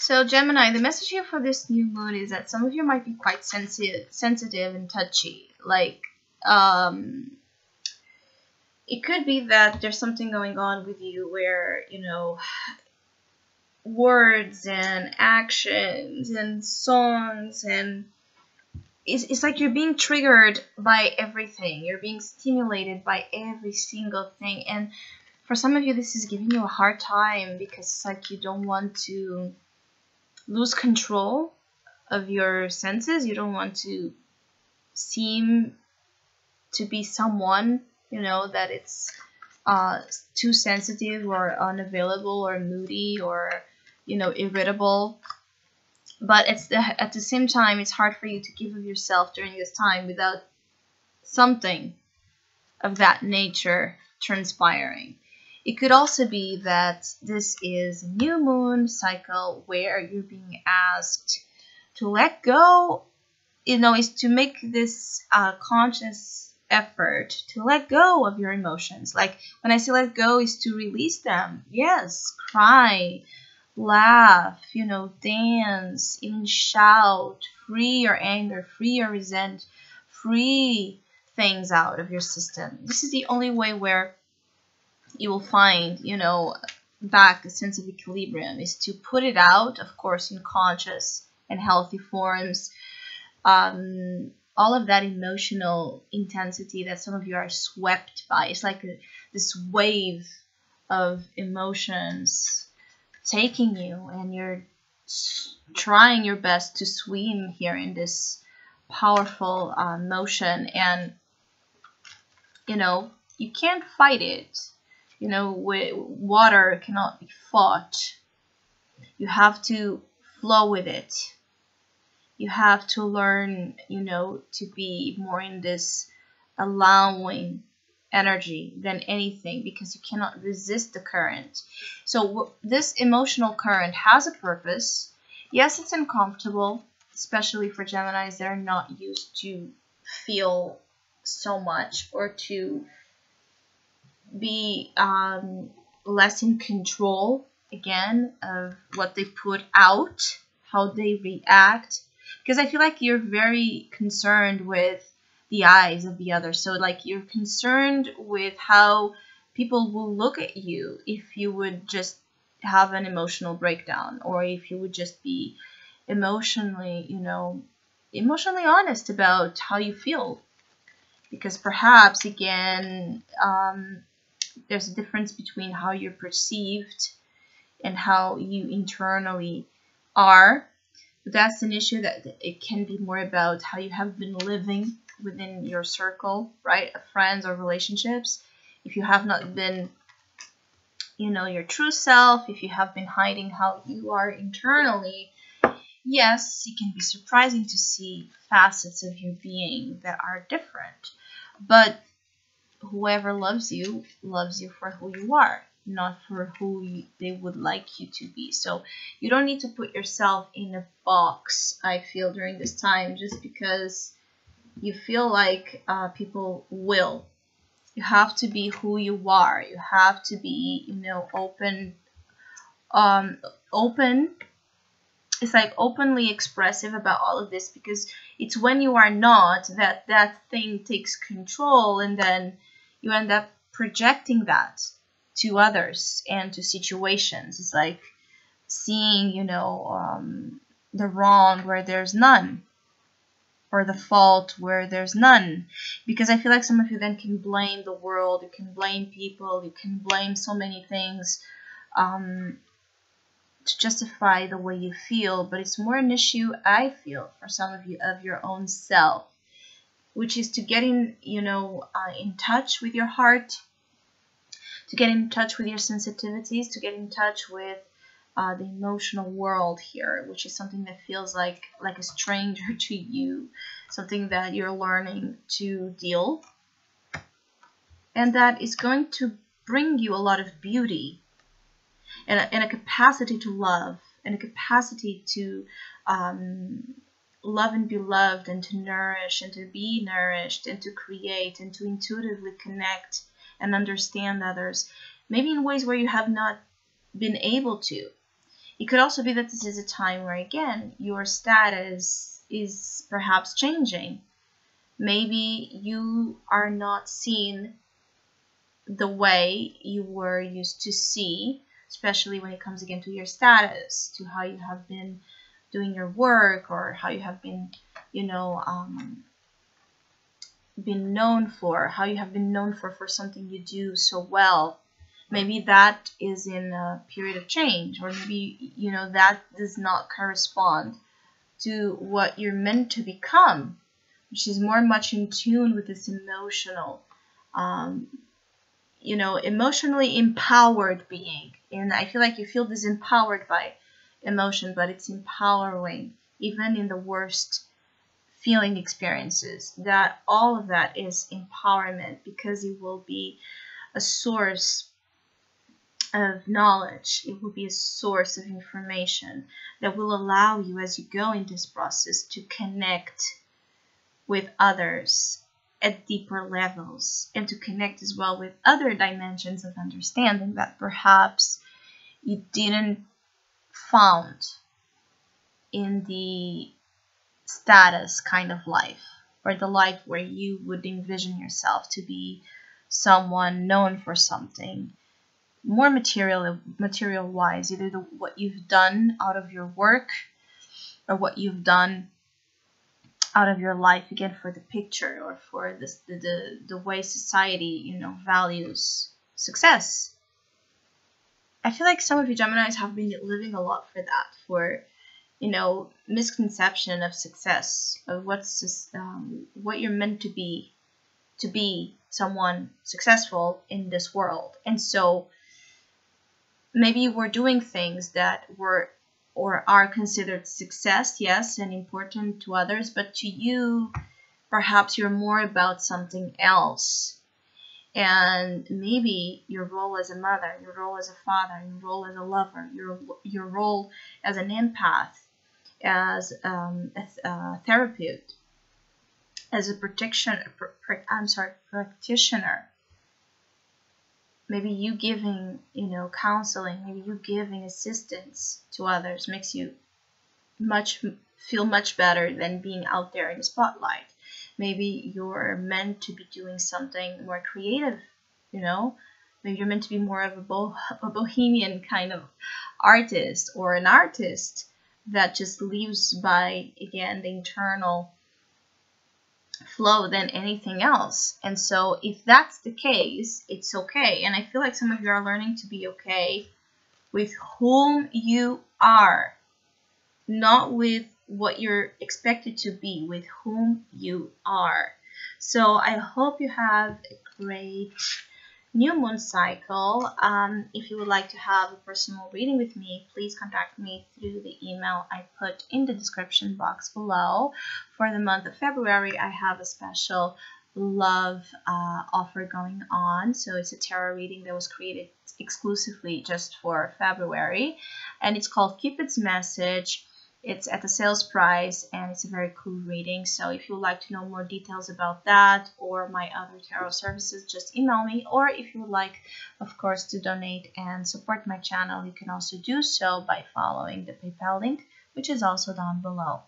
So Gemini, the message here for this new moon is that some of you might be quite sensitive and touchy. Like, it could be that there's something going on with you where, words and actions and songs and it's like you're being triggered by everything. You're being stimulated by every single thing. And for some of you, this is giving you a hard time because it's like you don't want to lose control of your senses. You don't want to seem to be someone, that it's too sensitive or unavailable or moody or, irritable. But at the same time, it's hard for you to give of yourself during this time without something of that nature transpiring. It could also be that this is a new moon cycle where you're being asked to let go, is to make this conscious effort to let go of your emotions. Like when I say let go is to release them. Yes, cry, laugh, dance, even shout, free your anger, free your resent, free things out of your system. This is the only way where you will find, back a sense of equilibrium, is to put it out, of course, in conscious and healthy forms. All of that emotional intensity that some of you are swept by. It's like this wave of emotions taking you, and you're trying your best to swim here in this powerful motion, and you can't fight it. Water cannot be fought. You have to flow with it. You have to learn, to be more in this allowing energy than anything, because you cannot resist the current. So this emotional current has a purpose. Yes, it's uncomfortable, especially for Geminis that are not used to feel so much or to be less in control again of what they put out, how they react, because I feel like you're very concerned with the eyes of the other. So like you're concerned with how people will look at you if you would just have an emotional breakdown, or if you would just be emotionally honest about how you feel. Because perhaps again, there's a difference between how you're perceived and how you internally are. But that's an issue that it can be more about how you have been living within your circle, right, of friends or relationships. If you have not been, your true self, if you have been hiding how you are internally, yes, it can be surprising to see facets of your being that are different. But whoever loves you for who you are, not for who they would like you to be. So you don't need to put yourself in a box, I feel, during this time, just because you feel like people will. You have to be who you are. You have to be, open. It's like openly expressive about all of this, because it's when you are not that thing takes control, and then you end up projecting that to others and to situations. It's like seeing, the wrong where there's none, or the fault where there's none. Because I feel like some of you then can blame the world, you can blame people, you can blame so many things to justify the way you feel. But it's more an issue, I feel, for some of you, of your own self, which is to get in touch with your heart, to get in touch with your sensitivities, to get in touch with the emotional world here, which is something that feels like a stranger to you, something that you're learning to deal, and that is going to bring you a lot of beauty and a capacity to love, and a capacity to love and be loved, and to nourish and to be nourished, and to create and to intuitively connect and understand others, maybe in ways where you have not been able to. It could also be that this is a time where, again, your status is perhaps changing. Maybe you are not seen the way you were used to see, especially when it comes again to your status, to how you have been doing your work, or how you have been, been known for, how you have been known for something you do so well. Maybe that is in a period of change, or maybe, that does not correspond to what you're meant to become, which is more much in tune with this emotional, emotionally empowered being. And I feel like you feel disempowered by emotion, but it's empowering, even in the worst feeling experiences. That all of that is empowerment, because it will be a source of knowledge. It will be a source of information that will allow you, as you go in this process, to connect with others at deeper levels, and to connect as well with other dimensions of understanding that perhaps you didn't found in the status kind of life, or the life where you would envision yourself to be someone known for something more material wise, either what you've done out of your work, or what you've done out of your life, again, for the picture, or for this, the way society values success. I feel like some of you Geminis have been living a lot for that, for misconception of success, of what you're meant to be someone successful in this world. And so maybe you were doing things that were or are considered success, yes, and important to others, but to you, perhaps you're more about something else. And maybe your role as a mother, your role as a father, your role as a lover, your role as an empath, as a therapist, as a practitioner. Maybe you giving, counseling, maybe you giving assistance to others makes you feel much better than being out there in the spotlight. Maybe you're meant to be doing something more creative, Maybe you're meant to be more of a bohemian kind of artist, or an artist that just lives by, again, the internal flow than anything else. And so if that's the case, it's okay. And I feel like some of you are learning to be okay with whom you are, not with what you're expected to be, with whom you are. So I hope you have a great new moon cycle. If you would like to have a personal reading with me, please contact me through the email I put in the description box below. For the month of February, I have a special love offer going on. So it's a tarot reading that was created exclusively just for February, and it's called Cupid's Message. It's at the sales price, and it's a very cool reading. So if you would like to know more details about that or my other tarot services, just email me. Or if you would like, of course, to donate and support my channel, you can also do so by following the PayPal link, which is also down below.